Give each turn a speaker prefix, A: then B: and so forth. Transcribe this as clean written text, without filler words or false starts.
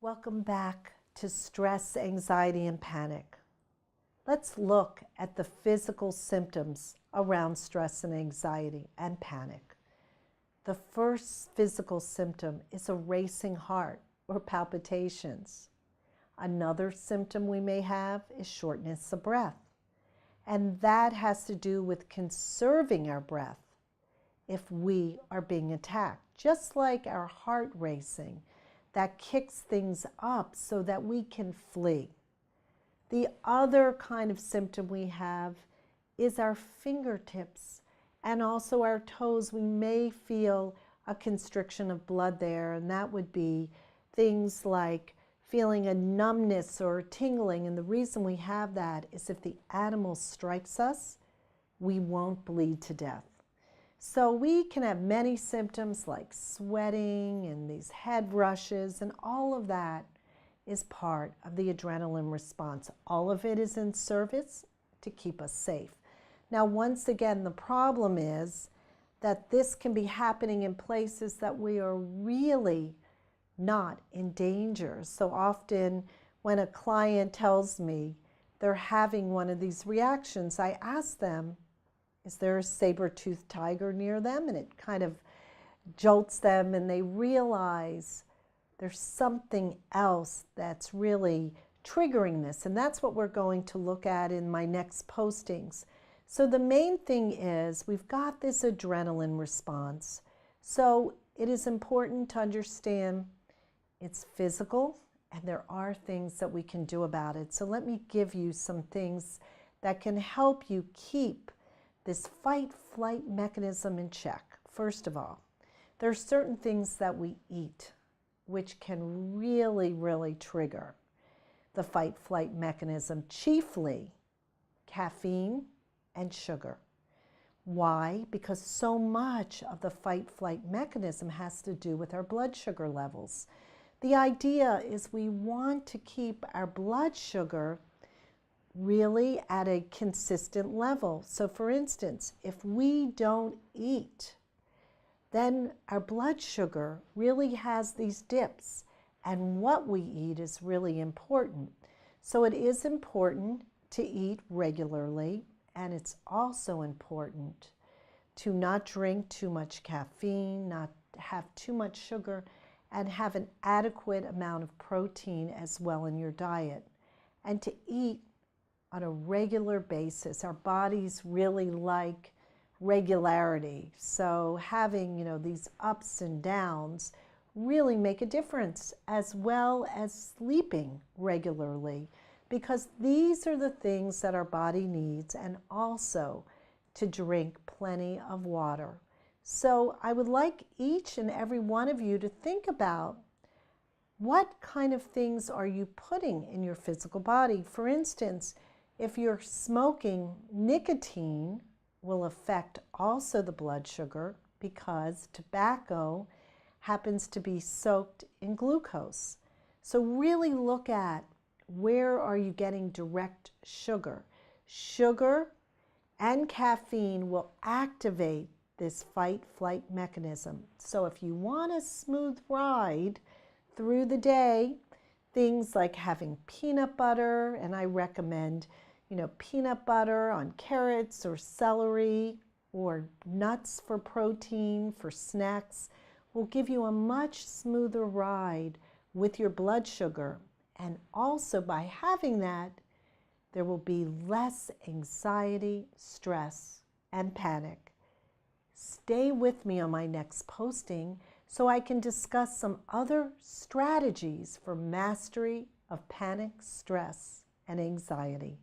A: Welcome back to stress, anxiety, and panic. Let's look at the physical symptoms around stress and anxiety and panic. The first physical symptom is a racing heart or palpitations. Another symptom we may have is shortness of breath. And that has to do with conserving our breath if we are being attacked, just like our heart racing. That kicks things up so that we can flee. The other kind of symptom we have is our fingertips and also our toes. We may feel a constriction of blood there, and that would be things like feeling a numbness or tingling. And the reason we have that is if the animal strikes us, we won't bleed to death. So we can have many symptoms like sweating and these head rushes, and all of that is part of the adrenaline response. All of it is in service to keep us safe. Now, once again, the problem is that this can be happening in places that we are really not in danger. So often when a client tells me they're having one of these reactions, I ask them, is there a saber-toothed tiger near them? And it kind of jolts them, and they realize there's something else that's really triggering this. And that's what we're going to look at in my next postings. So the main thing is we've got this adrenaline response. So it is important to understand it's physical, and there are things that we can do about it. So let me give you some things that can help you keep this fight-flight mechanism in check. First of all, there are certain things that we eat which can really trigger the fight-flight mechanism, chiefly caffeine and sugar. Why? Because so much of the fight-flight mechanism has to do with our blood sugar levels. The idea is we want to keep our blood sugar really at a consistent level. So for instance, if we don't eat, then our blood sugar really has these dips, and what we eat is really important. So it is important to eat regularly, and it's also important to not drink too much caffeine, not have too much sugar, and have an adequate amount of protein as well in your diet, and to eat on a regular basis. Our bodies really like regularity. So having, these ups and downs really make a difference, as well as sleeping regularly, because these are the things that our body needs, and also to drink plenty of water. So I would like each and every one of you to think about what kind of things are you putting in your physical body. For instance, if you're smoking, nicotine will affect also the blood sugar, because tobacco happens to be soaked in glucose. So really look at where are you getting direct sugar. Sugar and caffeine will activate this fight-flight mechanism. So if you want a smooth ride through the day, things like having peanut butter, and I recommend peanut butter on carrots or celery, or nuts for protein, for snacks, will give you a much smoother ride with your blood sugar. And also by having that, there will be less anxiety, stress, and panic. Stay with me on my next posting so I can discuss some other strategies for mastery of panic, stress, and anxiety.